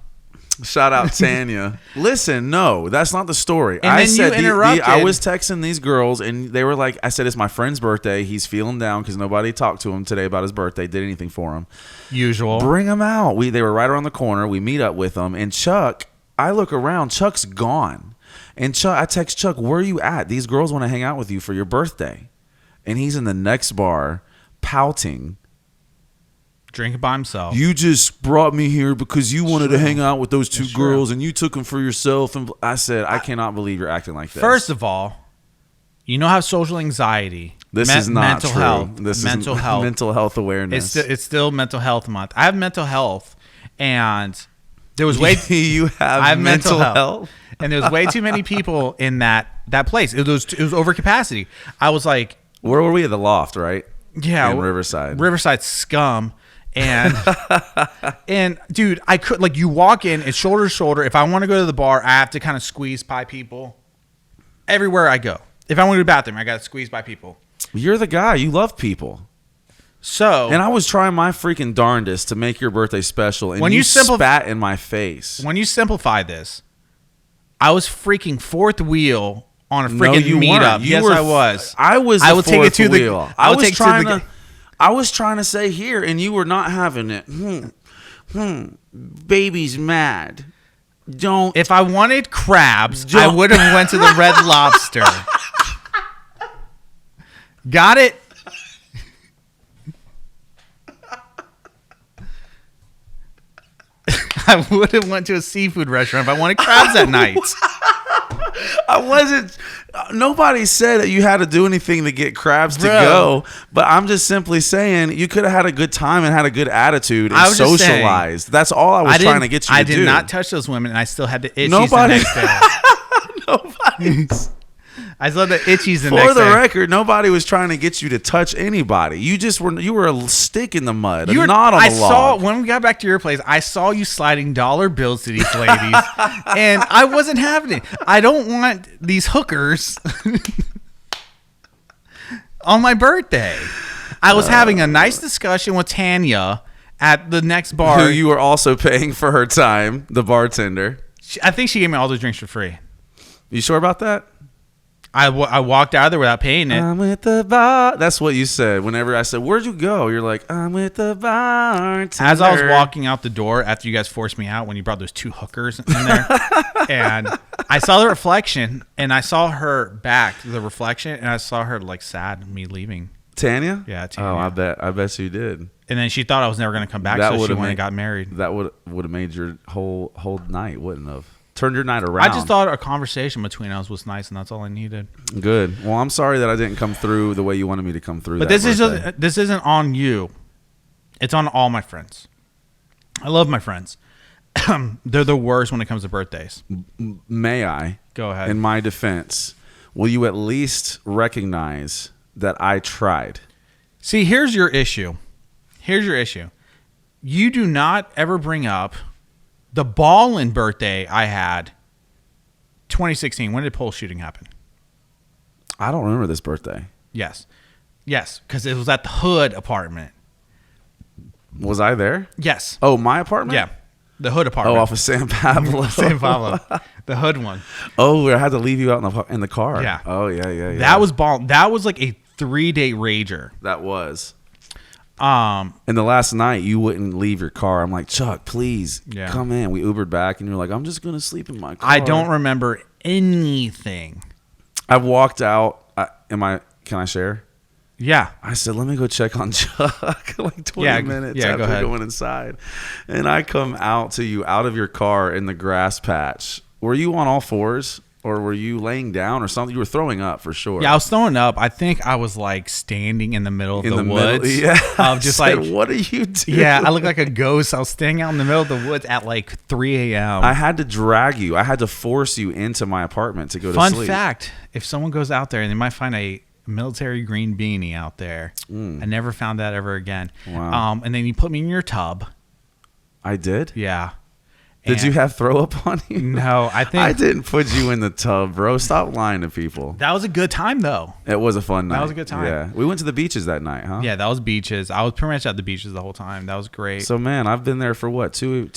Shout out Tanya. Listen, no, that's not the story. And then you interrupted. I was texting these girls, and they were like, I said, it's my friend's birthday. He's feeling down because nobody talked to him today about his birthday, did anything for him. Usual. Bring him out. They were right around the corner. We meet up with them. And Chuck, I look around. Chuck's gone. And I text Chuck, where are you at? These girls want to hang out with you for your birthday. And he's in the next bar pouting. Drinking by himself. You just brought me here because you wanted to hang out with those 2 girls and you took them for yourself. And I said, I cannot believe you're acting like this. First of all, you know how social anxiety. This is not mental true. Health. This mental is health. Mental health awareness. It's still mental health month. I have mental health, and there was way you have I have mental health, and there was way too many people in that place. It was over capacity. I was like, where were we at the Loft, right? Yeah, in Riverside. Riverside scum. And dude, I could you walk in, it's shoulder to shoulder. If I want to go to the bar, I have to kind of squeeze by people. Everywhere I go, if I want to go to the bathroom, I got to squeeze by people. You're the guy. You love people. And I was trying my freaking darndest to make your birthday special, and you spat in my face. When you simplify this, I was freaking 4th wheel on a freaking meetup. Yes, I was. I was. I would take it to wheel. I was trying to. I was trying to say here, and you were not having it. Baby's mad. Don't. If I wanted crabs, I would have went to the Red Lobster. Got it? I would have went to a seafood restaurant if I wanted crabs that night. I wasn't. Nobody said that you had to do anything to get crabs to go. But I'm just simply saying you could have had a good time and had a good attitude and socialized. That's all I was trying to get you to do. I did not touch those women, and I still had the itchies the next day. Nobody's. I still had the itchies the next day. For the record, nobody was trying to get you to touch anybody. You were a stick in the mud, not on the log. When we got back to your place, I saw you sliding dollar bills to these ladies, and I wasn't having it. I don't want these hookers on my birthday. I was having a nice discussion with Tanya at the next bar. Who you were also paying for her time, the bartender. I think she gave me all those drinks for free. You sure about that? I walked out of there without paying it. I'm at the bar. That's what you said. Whenever I said, where'd you go? You're like, I'm at the bar. As I was walking out the door after you guys forced me out when you brought those 2 hookers in there. And I saw the reflection, and I saw her back, the reflection, and I saw her sad me leaving. Tanya? Yeah, Tanya. Oh, I bet you did. And then she thought I was never going to come back, so she went and got married. That would have made your whole night, wouldn't have? Turned your night around. I just thought a conversation between us was nice, and that's all I needed. Good. Well, I'm sorry that I didn't come through the way you wanted me to come through. But this isn't on you. It's on all my friends. I love my friends. They're the worst when it comes to birthdays. May I? Go ahead. In my defense, will you at least recognize that I tried? See, here's your issue. You do not ever bring up the ballin' birthday I had 2016. When did pole shooting happen? I don't remember this birthday. Yes, because it was at the Hood apartment. Was I there? Yes. Oh, my apartment? Yeah. The Hood apartment. Oh, off of San Pablo. San Pablo. The Hood one. Oh, I had to leave you out in the car. Yeah. Oh, yeah. That was That was like a 3-day rager. That was. And the last night, you wouldn't leave your car. I'm like, Chuck, please come in. We Ubered back, and you're like, I'm just going to sleep in my car. I don't remember anything. I walked out. Can I share? Yeah. I said, let me go check on Chuck. Like 20 minutes go after ahead. going inside. And I come out to you out of your car in the grass patch. Were you on all fours or were you laying down or something? You were throwing up for sure. Yeah, I was throwing up. I think I was like standing in the middle of the woods. Yeah. Of just like, what are you doing? Yeah, I look like a ghost. I was standing out in the middle of the woods at like 3 a.m. I had to drag you. I had to force you into my apartment to go to sleep. Fun fact, if someone goes out there and they might find a military green beanie out there. I never found that ever again. Wow. And then you put me in your tub. I did? Yeah. Did you have throw up on you? No, I think I didn't put you in the tub, bro. Stop lying to people. that was a good time though. It was a fun night. That was a good time. Yeah. We went to the beaches that night, huh? Yeah, that was beaches. I was pretty much at the beaches the whole time. That was great. So man, I've been there for what? Two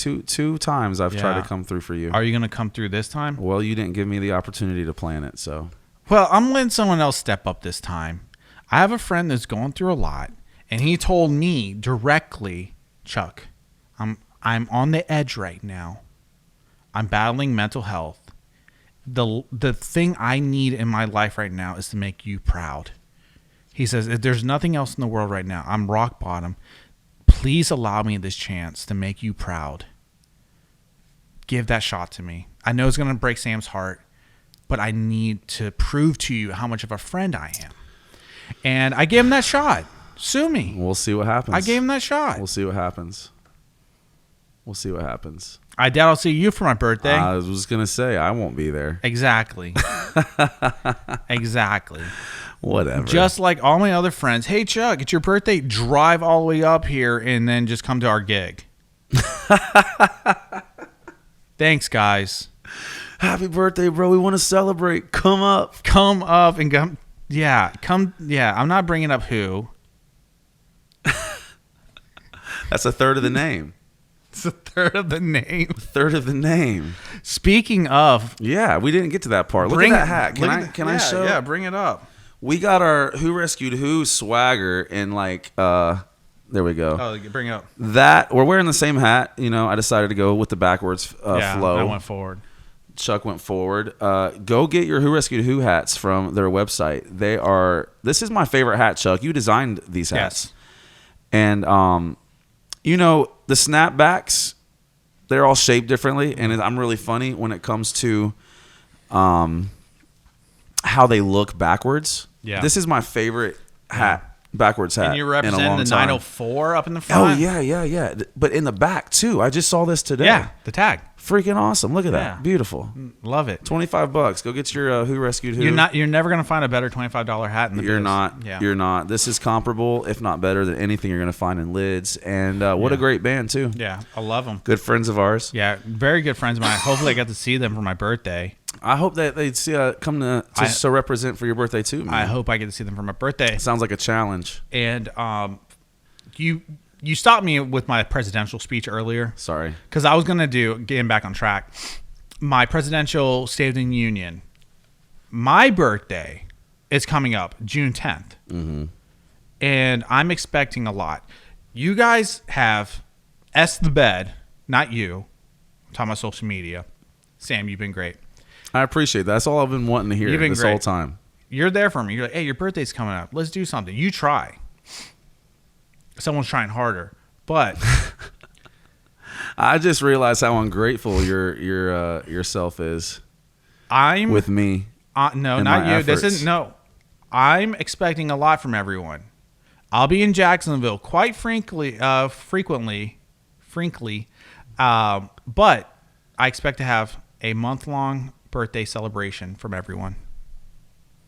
times I've tried to come through for you. Are you gonna come through this time? Well, you didn't give me the opportunity to plan it, so. Well, I'm letting someone else step up this time. I have a friend that's going through a lot, and he told me directly, Chuck, I'm on the edge right now. I'm battling mental health. The thing I need in my life right now is to make you proud. He says, if there's nothing else in the world right now, I'm rock bottom. Please allow me this chance to make you proud. Give that shot to me. I know it's going to break Sam's heart, but I need to prove to you how much of a friend I am. And I gave him that shot. Sue me. We'll see what happens. I gave him that shot. We'll see what happens. We'll see what happens. I doubt I'll see you for my birthday. I was going to say, I won't be there. Exactly. Exactly. Whatever. Just like all my other friends. Hey, Chuck, it's your birthday. Drive all the way up here and then just come to our gig. Thanks, guys. Happy birthday, bro. We want to celebrate. Come up. Come up and come. Yeah, come. Yeah, I'm not bringing up who. That's a third of the name. It's a third of the name. Third of the name. Speaking of. Yeah, we didn't get to that part. Look at that hat. Can I show? Yeah, bring it up. We got our Who Rescued Who swagger in like, there we go. Oh, bring it up. That, we're wearing the same hat. You know, I decided to go with the backwards flow. I went forward. Chuck went forward. Go get your Who Rescued Who hats from their website. This is my favorite hat, Chuck. You designed these hats. Yes. And, you know, the snapbacks, they're all shaped differently. And I'm really funny when it comes to how they look backwards. Yeah. This is my favorite hat, backwards hat. And you're in a long representing the time. 904 up in the front. Oh, yeah. But in the back, too. I just saw this today. Yeah, the tag. Freaking awesome. Look at Yeah. that. Beautiful. Love it. $25. Go get your Who Rescued Who. You're never going to find a better $25 hat in the You're biz. not. Yeah. You're not. This is comparable, if not better, than anything you're going to find in lids. And what a great band, too. Yeah, I love them. Good friends of ours. Yeah, very good friends of mine. Hopefully I got to see them for my birthday. I hope that they see come to represent for your birthday, too, man. I hope I get to see them for my birthday. Sounds like a challenge. And you stopped me with my presidential speech earlier. Sorry. Because I was going to getting back on track, my presidential State of the Union. My birthday is coming up June 10th. Mm-hmm. And I'm expecting a lot. You guys have the bed, not you. I'm talking about social media. Sam, you've been great. I appreciate that. That's all I've been wanting to hear You've been this great. whole time. You're there for me. You're like, hey, your birthday's coming up. Let's do something. You try. Someone's trying harder, but I just realized how ungrateful yourself is. I'm with me. No, and not my you. This efforts. isn't. No, I'm expecting a lot from everyone. I'll be in Jacksonville quite frequently, but I expect to have a month-long birthday celebration from everyone.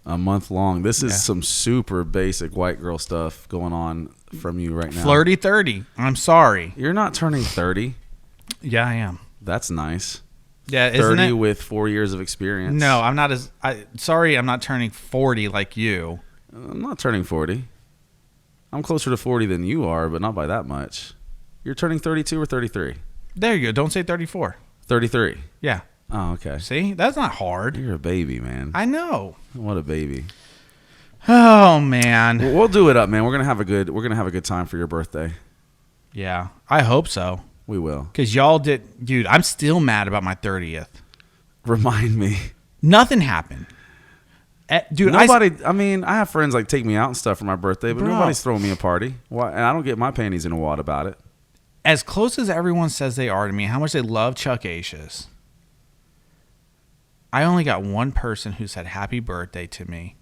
A month long. This is some super basic white girl stuff going on from you right now. Flirty 30. I'm sorry. You're not turning 30. Yeah, I am. That's nice. Yeah, isn't 30 it? with 4 years of experience. No, I'm not sorry, I'm not turning 40 like you. I'm not turning 40. I'm closer to 40 than you are, but not by that much. You're turning 32 or 33? There you go. Don't say 34. 33. Yeah. Oh, okay. See? That's not hard. You're a baby, man. I know. What a baby. Oh, man. Well, we'll do it up, man. We're gonna have a good time for your birthday. Yeah, I hope so. We will. Because y'all did. Dude, I'm still mad about my 30th. Remind me. Nothing happened. Dude, nobody. I mean, I have friends like take me out and stuff for my birthday, but Bro. nobody's throwing me a party. Why? And I don't get my panties in a wad about it. As close as everyone says they are to me, how much they love Chuck Acious, I only got one person who said happy birthday to me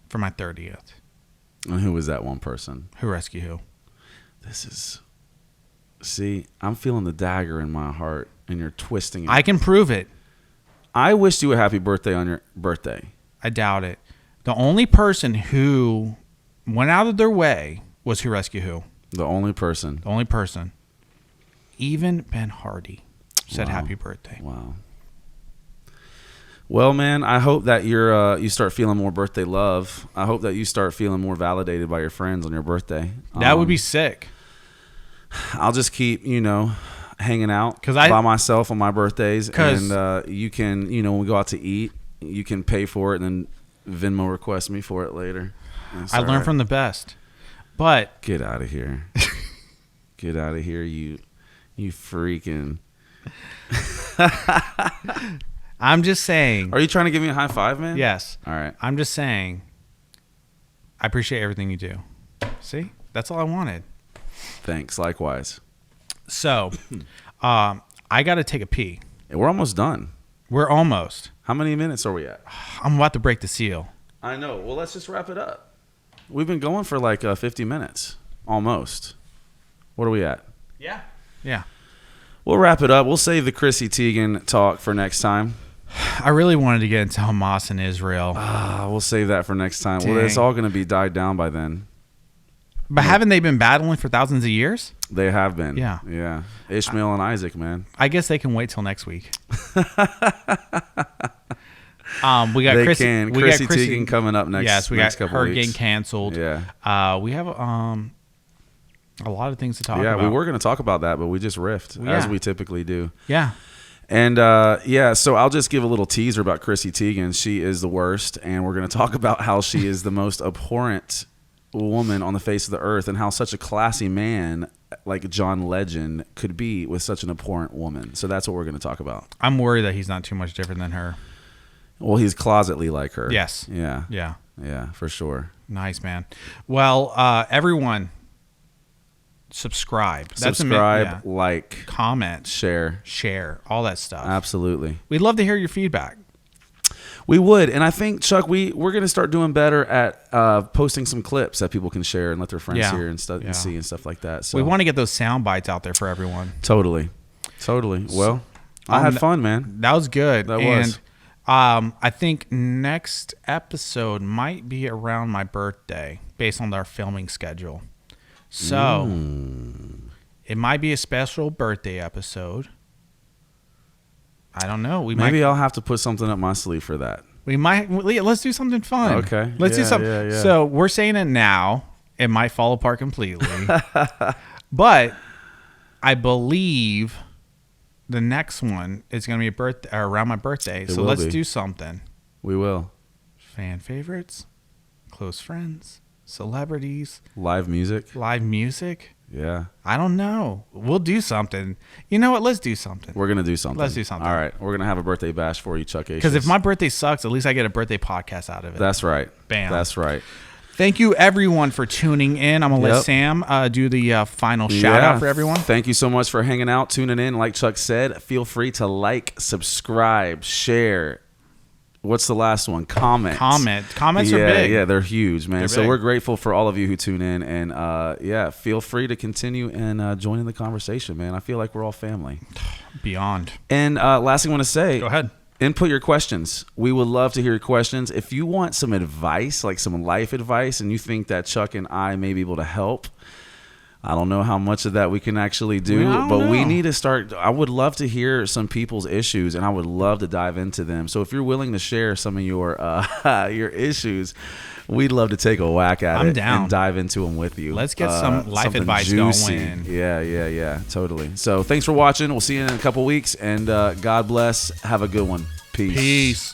for my 30th. And who was that one person? Who rescue who? This is. See, I'm feeling the dagger in my heart, and you're twisting it. I can prove it. I wished you a happy birthday on your birthday. I doubt it. The only person who went out of their way was Who Rescue Who. The only person. The only person. Even Ben Hardy said happy birthday. Wow. Well, man, I hope that you start feeling more birthday love. I hope that you start feeling more validated by your friends on your birthday. That would be sick. I'll just keep, hanging out by myself on my birthdays. And you can, when we go out to eat, you can pay for it and then Venmo request me for it later. I learned from the best. But get out of here. Get out of here, you freaking. I'm just saying. Are you trying to give me a high five, man? Yes. All right. I'm just saying. I appreciate everything you do. See? That's all I wanted. Thanks. Likewise. So, I got to take a pee. We're almost done. We're almost. How many minutes are we at? I'm about to break the seal. I know. Well, let's just wrap it up. We've been going for like 50 minutes. Almost. What are we at? Yeah. Yeah. We'll wrap it up. We'll save the Chrissy Teigen talk for next time. I really wanted to get into Hamas and Israel. We'll save that for next time. Dang. Well, it's all going to be died down by then. But haven't they been battling for thousands of years? They have been. Yeah. Yeah. Ishmael and Isaac, man. I guess they can wait till next week. We got Chrissy Teigen coming up next. Yes, we next got couple her weeks. getting canceled. Yeah. We have a lot of things to talk about. Yeah, we were going to talk about that, but we just riffed as we typically do. Yeah. And so I'll just give a little teaser about Chrissy Teigen. She is the worst, and we're going to talk about how she is the most abhorrent woman on the face of the earth, and how such a classy man like John Legend could be with such an abhorrent woman. So that's what we're going to talk about. I'm worried that he's not too much different than her. Well, he's closetly like her. Yes. Yeah. Yeah. Yeah, for sure. Nice, man. Well, everyone, subscribe. Subscribe, like, comment, share, all that stuff. Absolutely. We'd love to hear your feedback. We would, and I think, Chuck, we're going to start doing better at posting some clips that people can share and let their friends hear and stuff and see and stuff like that. So we want to get those sound bites out there for everyone. Totally. Well, I had fun, man. That was good. That was. I think next episode might be around my birthday based on our filming schedule. So it might be a special birthday episode. I don't know. Maybe I'll have to put something up my sleeve for that. Let's do something fun. Okay. Let's do something. Yeah. So we're saying it now. It might fall apart completely. But I believe the next one is going to be around my birthday. So let's do something. We will. Fan favorites, close friends, celebrities. Live music. Yeah. I don't know. We'll do something. You know what? Let's do something. We're going to do something. Let's do something. All right. We're going to have a birthday bash for you, Chuck Acious. Because if my birthday sucks, at least I get a birthday podcast out of it. That's right. Bam. That's right. Thank you, everyone, for tuning in. I'm going to let Sam do the final shout out for everyone. Thank you so much for hanging out, tuning in. Like Chuck said, feel free to like, subscribe, share. What's the last one? Comment. Comments are big. Yeah, they're huge, man. They're big. We're grateful for all of you who tune in. And, feel free to continue and join in the conversation, man. I feel like we're all family. Beyond. And last thing I want to say. Go ahead. Input your questions. We would love to hear your questions. If you want some advice, like some life advice, and you think that Chuck and I may be able to help, I don't know how much of that we can actually do, but we need to start. I would love to hear some people's issues, and I would love to dive into them. So if you're willing to share some of your issues, we'd love to take a whack at it and dive into them with you. Let's get some life advice juicy. going. Yeah, totally. So thanks for watching. We'll see you in a couple weeks, and God bless. Have a good one. Peace.